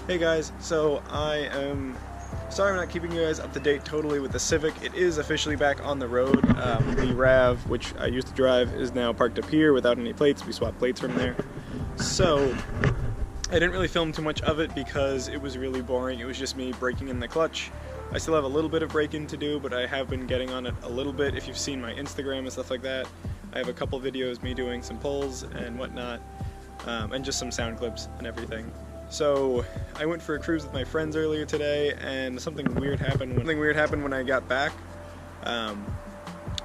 Hey guys, so I am sorry I'm not keeping you guys up to date totally with the Civic. It is officially back on the road. The RAV, which I used to drive, is now parked up here without any plates. We swapped plates from there. So I didn't really film too much of it because it was really boring. It was just me braking in the clutch. I still have a little bit of braking to do, but I have been getting on it a little bit. If you've seen my Instagram and stuff like that, I have a couple videos me doing some pulls and whatnot, and just some sound clips and everything. So I went for a cruise with my friends earlier today, and something weird happened when I got back.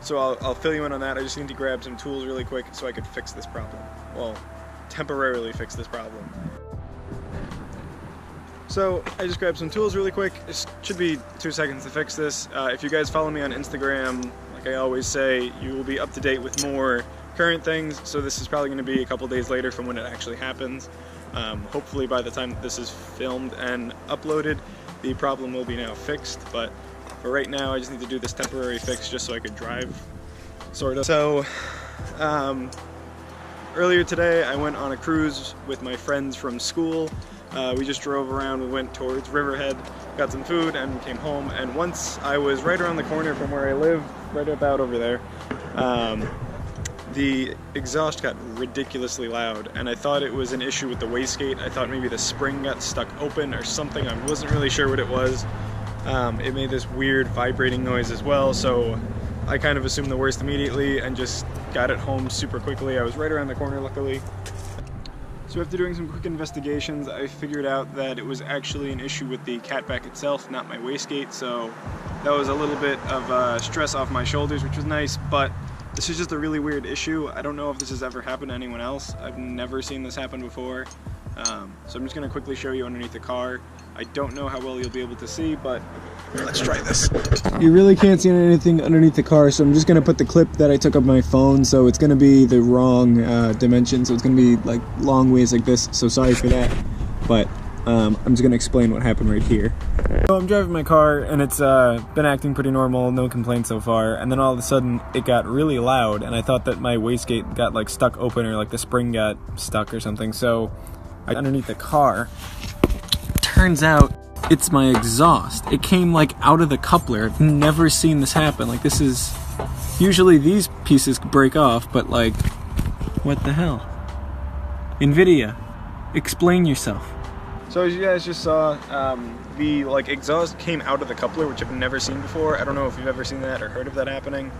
So I'll fill you in on that. I just need to grab some tools really quick so I could fix this problem. Well, temporarily fix this problem. So I just grabbed some tools really quick. It should be 2 seconds to fix this. If you guys follow me on Instagram, like I always say, you will be up to date with more current things. So this is probably going to be a couple days later from when it actually happens. Hopefully by the time that this is filmed and uploaded, the problem will be now fixed, but for right now I just need to do this temporary fix just so I could drive, sort of. So earlier today I went on a cruise with my friends from school. We just drove around, we went towards Riverhead, got some food, and came home, and once I was right around the corner from where I live, right about over there, the exhaust got ridiculously loud, and I thought it was an issue with the wastegate. I thought maybe the spring got stuck open or something. I wasn't really sure what it was. It made this weird vibrating noise as well, so I kind of assumed the worst immediately and just got it home super quickly. I was right around the corner, luckily. So after doing some quick investigations, I figured out that it was actually an issue with the catback itself, not my wastegate, so that was a little bit of stress off my shoulders, which was nice, but this is just a really weird issue. I don't know if this has ever happened to anyone else. I've never seen this happen before. So I'm just going to quickly show you underneath the car. I don't know how well you'll be able to see, but let's try this. You really can't see anything underneath the car, so I'm just going to put the clip that I took of my phone, so it's going to be the wrong dimension, so it's going to be like long ways like this, so sorry for that. But I'm just going to explain what happened right here. So I'm driving my car, and it's been acting pretty normal, no complaints so far, and then all of a sudden it got really loud, and I thought that my wastegate got like stuck open or like the spring got stuck or something, so I underneath the car. Turns out it's my exhaust. It came like out of the coupler. I've never seen this happen. Like, this is, usually these pieces break off, but like, what the hell? NVIDIA, explain yourself. So as you guys just saw, the like exhaust came out of the coupler, which I've never seen before. I don't know if you've ever seen that or heard of that happening.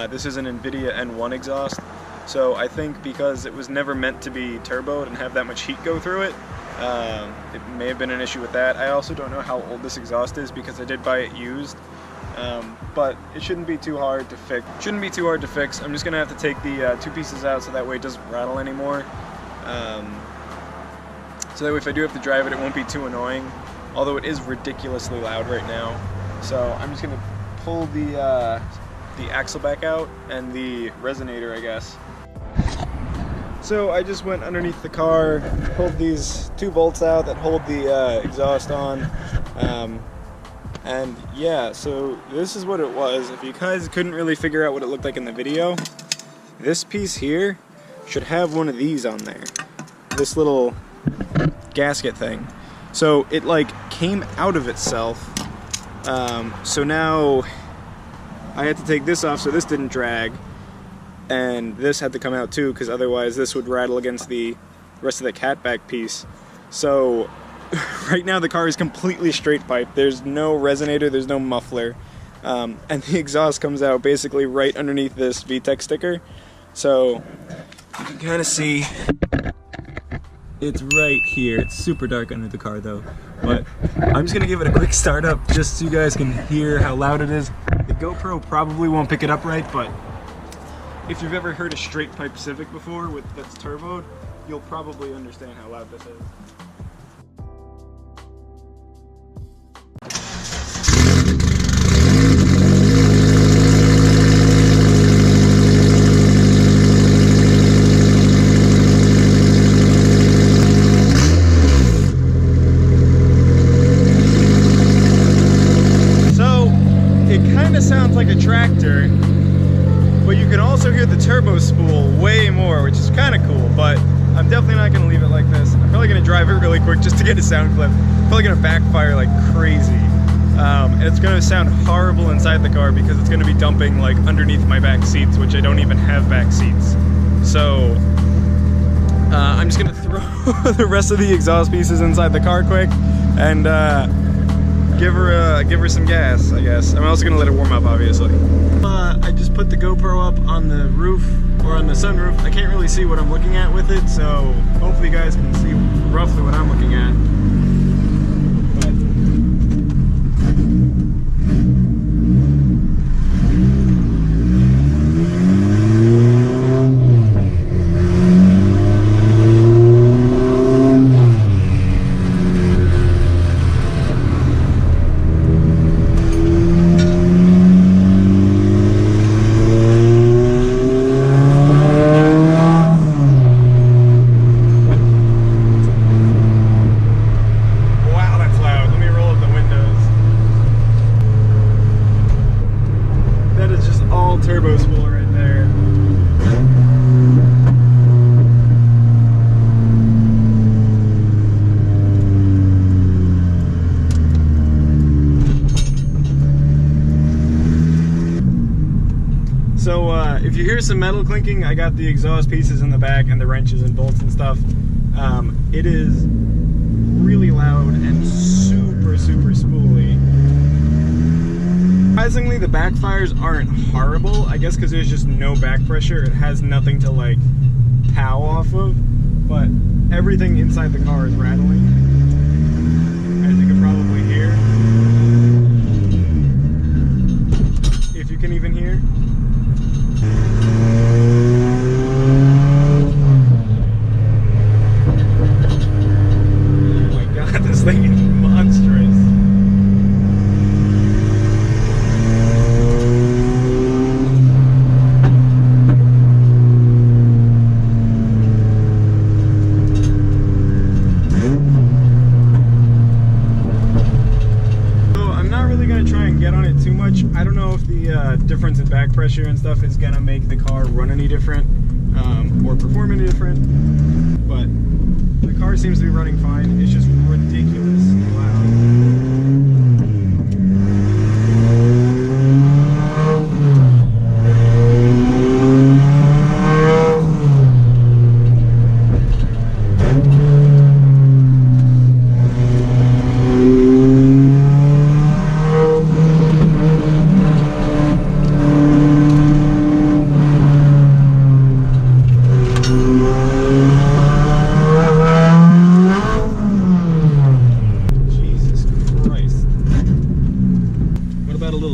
This is an NVIDIA N1 exhaust, so I think because it was never meant to be turboed and have that much heat go through it, it may have been an issue with that. I also don't know how old this exhaust is because I did buy it used, but it shouldn't be too hard to fix. I'm just gonna have to take the two pieces out so that way it doesn't rattle anymore. So that way if I do have to drive it, it won't be too annoying, although it is ridiculously loud right now. So I'm just gonna pull the axle back out and the resonator, I guess. So I just went underneath the car, pulled these 2 bolts out that hold the exhaust on, and yeah, so this is what it was. If you guys couldn't really figure out what it looked like in the video, this piece here should have one of these on there. This little gasket thing. So it like came out of itself, so now I had to take this off so this didn't drag, and this had to come out too because otherwise this would rattle against the rest of the catback piece. So right now the car is completely straight pipe. There's no resonator, there's no muffler, and the exhaust comes out basically right underneath this VTEC sticker. So you can kind of see it's right here. It's super dark under the car though, but I'm just gonna give it a quick start up just so you guys can hear how loud it is. The GoPro probably won't pick it up right, but if you've ever heard a straight pipe Civic before that's turboed, you'll probably understand how loud this is. Sounds like a tractor, but you can also hear the turbo spool way more, which is kind of cool. But I'm definitely not going to leave it like this. I'm probably going to drive it really quick just to get a sound clip. I'm probably going to backfire like crazy. And it's going to sound horrible inside the car because it's going to be dumping like underneath my back seats, which I don't even have back seats. So I'm just going to throw the rest of the exhaust pieces inside the car quick and give her some gas, I guess. I'm also going to let it warm up, obviously. I just put the GoPro up on the roof, or on the sunroof. I can't really see what I'm looking at with it, so hopefully you guys can see roughly what I'm looking at. Turbo spool right there. So if you hear some metal clinking, I got the exhaust pieces in the back and the wrenches and bolts and stuff. It is really loud and super spooly. Surprisingly, the backfires aren't horrible, I guess because there's just no back pressure. It has nothing to like pow off of, but everything inside the car is rattling, as you can probably hear. If you can even hear. Oh my god, this thing is monstrous. I don't know if the difference in back pressure and stuff is gonna make the car run any different or perform any different, but the car seems to be running fine. It's just ridiculously loud.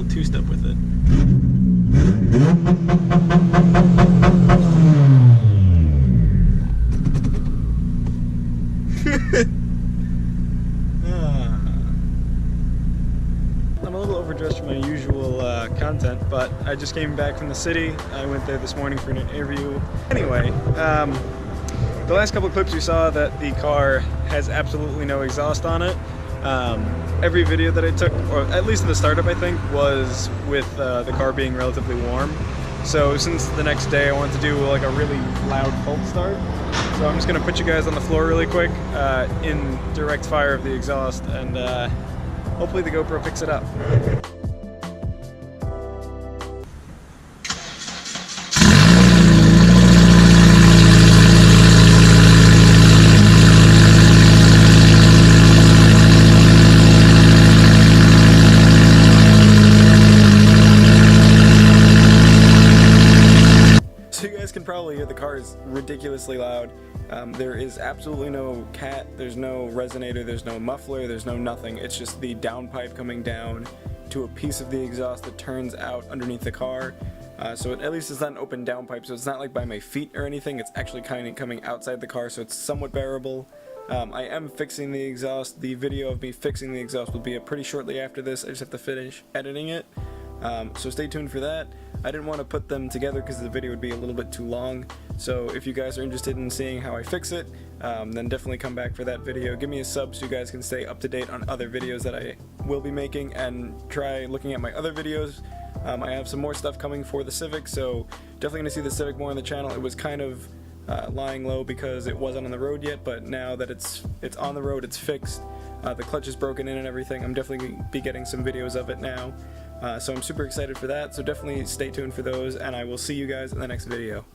Two-step with it. I'm a little overdressed for my usual content, but I just came back from the city. I went there this morning for an interview. Anyway, the last couple of clips you saw that the car has absolutely no exhaust on it. Every video that I took, or at least at the startup I think, was with the car being relatively warm. So since the next day I wanted to do like a really loud cold start. So I'm just going to put you guys on the floor really quick in direct fire of the exhaust, and hopefully the GoPro picks it up. So you guys can probably hear the car is ridiculously loud. There is absolutely no cat, there's no resonator, there's no muffler, there's no nothing. It's just the downpipe coming down to a piece of the exhaust that turns out underneath the car. So at least it's not an open downpipe, so it's not like by my feet or anything. It's actually kind of coming outside the car, so it's somewhat bearable. I am fixing the exhaust. The video of me fixing the exhaust will be up pretty shortly after this. I just have to finish editing it. So stay tuned for that. I didn't want to put them together because the video would be a little bit too long. So if you guys are interested in seeing how I fix it, then definitely come back for that video. Give me a sub so you guys can stay up to date on other videos that I will be making, and try looking at my other videos. I have some more stuff coming for the Civic, so definitely going to see the Civic more on the channel. It was kind of lying low because it wasn't on the road yet, but now that it's on the road, it's fixed. The clutch is broken in and everything. I'm definitely going to be getting some videos of it now. So I'm super excited for that, so definitely stay tuned for those, and I will see you guys in the next video.